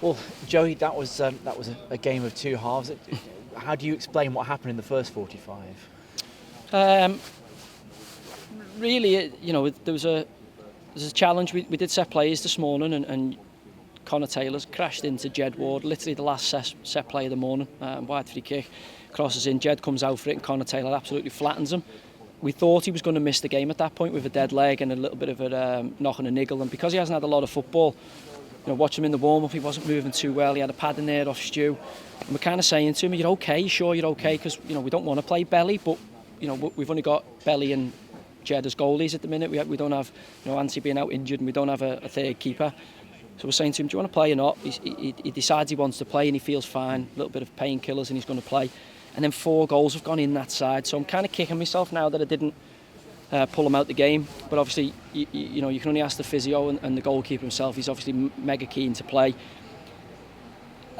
Well, Joey, that was a game of two halves. How do you explain what happened in the first 45? Um, really, there's a challenge. We did set plays this morning, and Connor Taylor's crashed into Jed Ward, literally the last set play of the morning. Wide free kick, crosses in, Jed comes out for it, and Connor Taylor absolutely flattens him. We thought he was going to miss the game at that point with a dead leg and a little bit of a knock and a niggle, and because he hasn't had a lot of football, watch him in the warm-up, he wasn't moving too well, he had a pad in there off Stu, and we're kind of saying to him, you're okay, sure you're okay, because we don't want to play Belly, but we've only got Belly and Jed as goalies at the minute. We don't have Ansi being out injured, and we don't have a third keeper. So we're saying to him, do you want to play or not? He decides he wants to play and he feels fine, a little bit of painkillers and he's going to play. And then 4 goals have gone in that side. So I'm kind of kicking myself now that I didn't pull him out the game. But obviously, you can only ask the physio and the goalkeeper himself. He's obviously mega keen to play.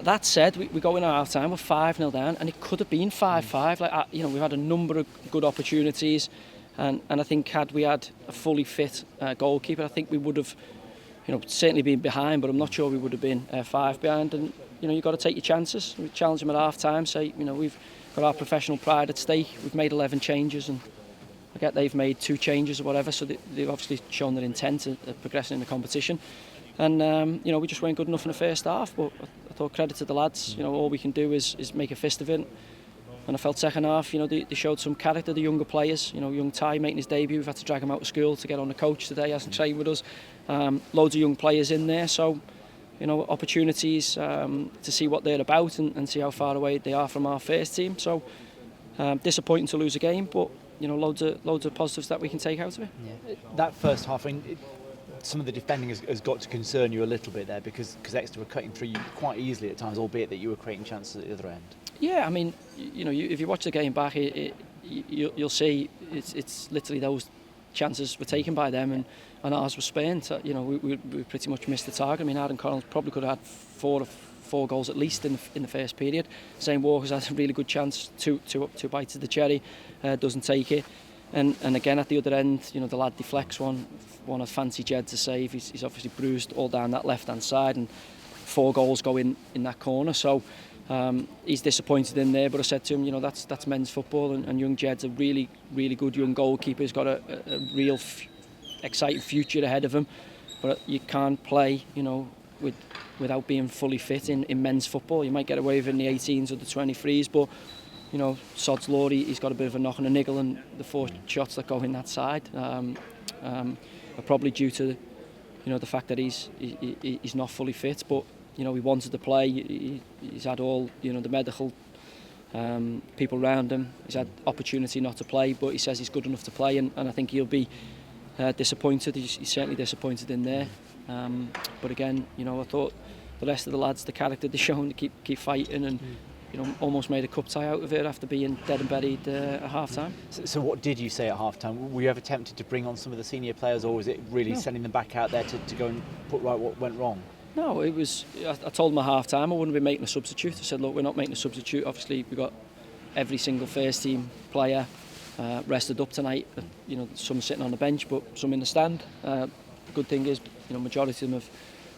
That said, we go in at half time, we're 5-0 down, and it could have been 5-5. We've had a number of good opportunities. And I think had we had a fully fit goalkeeper, I think we would have certainly been behind, but I'm not sure we would have been 5 behind. And you've got to take your chances. We challenge them at half time, say we've got our professional pride at stake. We've made 11 changes, and I get they've made 2 changes or whatever, so they've obviously shown their intent at progressing in the competition. And we just weren't good enough in the first half, but I thought credit to the lads. All we can do is make a fist of it. And I felt second half, they showed some character, the younger players. Young Ty making his debut, we've had to drag him out of school to get on the coach today, hasn't trained with us. Loads of young players in there, so opportunities to see what they're about and see how far away they are from our first team. So disappointing to lose a game, but loads of positives that we can take out of it. Yeah. That first half, some of the defending has got to concern you a little bit there because Exeter were cutting through you quite easily at times, albeit that you were creating chances at the other end. Yeah, if you watch the game back, you'll see it's literally those chances were taken by them and ours were spent. We pretty much missed the target. Arden Collins probably could have had four goals at least in the first period. Zane Walker's had a really good chance, two bites of the cherry, doesn't take it. And again at the other end, the lad deflects one of fancy Jed to save. He's obviously bruised all down that left hand side, and 4 goals go in that corner. So he's disappointed in there, but I said to him, that's men's football, and young Jed's a really, really good young goalkeeper. He's got a real exciting future ahead of him, but you can't play, without being fully fit in men's football. You might get away with it in the 18s or the 23s, but sod's law, he's got a bit of a knock and a niggle, and the 4 shots that go in that side are probably due to the fact that he's not fully fit, but he wanted to play. He's had all the medical people around him. He's had opportunity not to play, but he says he's good enough to play, and I think he'll be disappointed. He's certainly disappointed in there. But again, I thought the rest of the lads, the character they've shown to keep fighting, and almost made a cup tie out of it after being dead and buried at half time. So what did you say at half time? Were you ever tempted to bring on some of the senior players, or was it really sending them back out there to go and put right what went wrong? No, it was. I told them at half time I wouldn't be making a substitute. I said, look, we're not making a substitute. Obviously, we've got every single first team player rested up tonight. Some sitting on the bench, but some in the stand. The good thing is, majority of them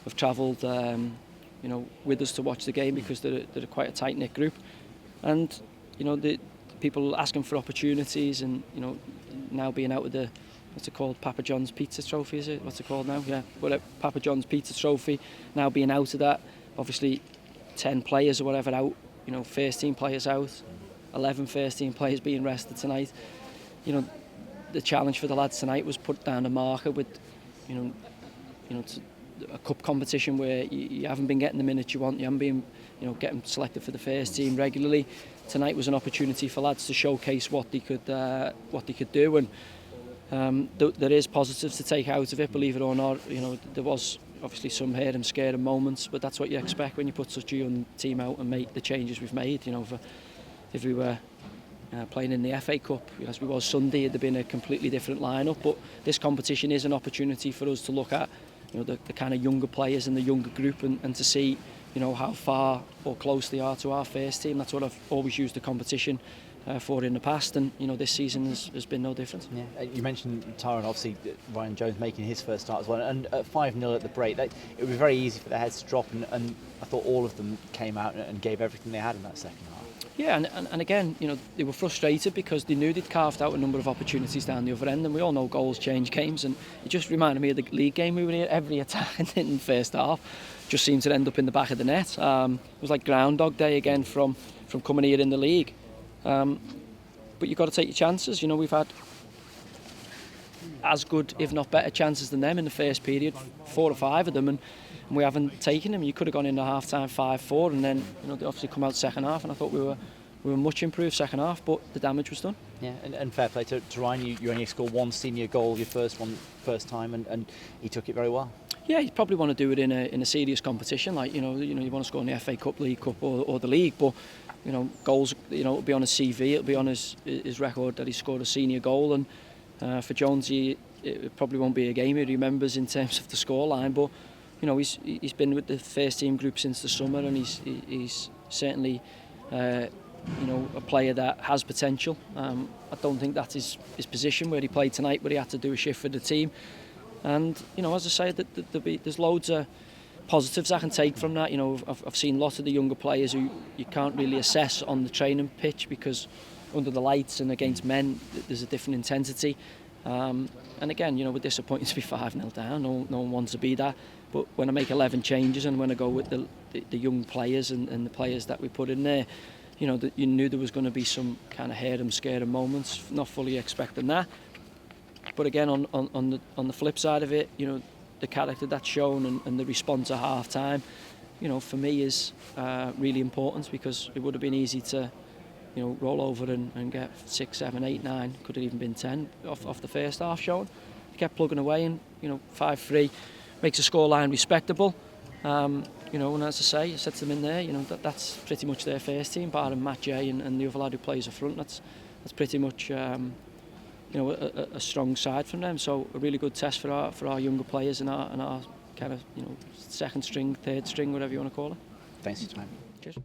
have travelled, with us to watch the game because they're quite a tight knit group, and the people asking for opportunities, and now being out with the, what's it called, Papa John's Pizza Trophy, is it? What's it called now? Yeah, whatever, Papa John's Pizza Trophy. Now being out of that, obviously 10 players or whatever out, first team players out, 11 first team players being rested tonight. The challenge for the lads tonight was put down a marker with, a cup competition where you haven't been getting the minutes you want, you haven't been, getting selected for the first team regularly. Tonight was an opportunity for lads to showcase what they could do, and there is positives to take out of it, believe it or not. There was obviously some hurt and scared moments, but that's what you expect when you put such a young team out and make the changes we've made. If we were playing in the FA Cup, as we was Sunday, it'd have been a completely different lineup. But this competition is an opportunity for us to look at, the kind of younger players in the younger group, and to see, how far or close they are to our first team. That's what I've always used the competition for in the past, and this season has been no different. Yeah, you mentioned Tyrone, obviously Ryan Jones making his first start as well, and at 5-0 at the break, it would be very easy for their heads to drop, and I thought all of them came out and gave everything they had in that second half. Yeah, and again, they were frustrated because they knew they'd carved out a number of opportunities down the other end, and we all know goals change games, and it just reminded me of the league game we were in. Every attack in the first half just seemed to end up in the back of the net. It was like Groundhog Day again from coming here in the league. But you've got to take your chances. We've had as good, if not better, chances than them in the first period, 4 or 5 of them, and we haven't taken them. You could have gone into half-time 5-4, and then they obviously come out second half, and I thought we were much improved second half, but the damage was done. Yeah, and fair play to Ryan. You only scored 1 senior goal, your first time, and he took it very well. Yeah, you probably want to do it in a serious competition, like you want to score in the FA Cup, League Cup, or the league, but goals, it'll be on his CV, it'll be on his record that he scored a senior goal, and for Jonesy, it probably won't be a game he remembers in terms of the scoreline, but he's been with the first team group since the summer, and he's certainly a player that has potential. I don't think that's his position where he played tonight, but he had to do a shift for the team, and as I say, there's loads of positives I can take from that. I've seen lots of the younger players who you can't really assess on the training pitch because under the lights and against men there's a different intensity, and again we're disappointed to be 5-0 down. No one wants to be that, but when I make 11 changes and when I go with the young players and the players that we put in there, that you knew there was going to be some kind of scared moments, not fully expecting that, but again on the flip side of it, the character that's shown and the response at half time, for me is really important, because it would have been easy to roll over and get 6, 7, 8, 9, could have even been 10 off the first half showing. Kept plugging away, and 5-3 makes the scoreline respectable. And as I say, I said to them in there, that's pretty much their first team, Barton, Matt J and the other lad who plays up front. That's pretty much a strong side from them. So a really good test for our younger players and our kind of second string, third string, whatever you want to call it. Thanks for your time. Cheers.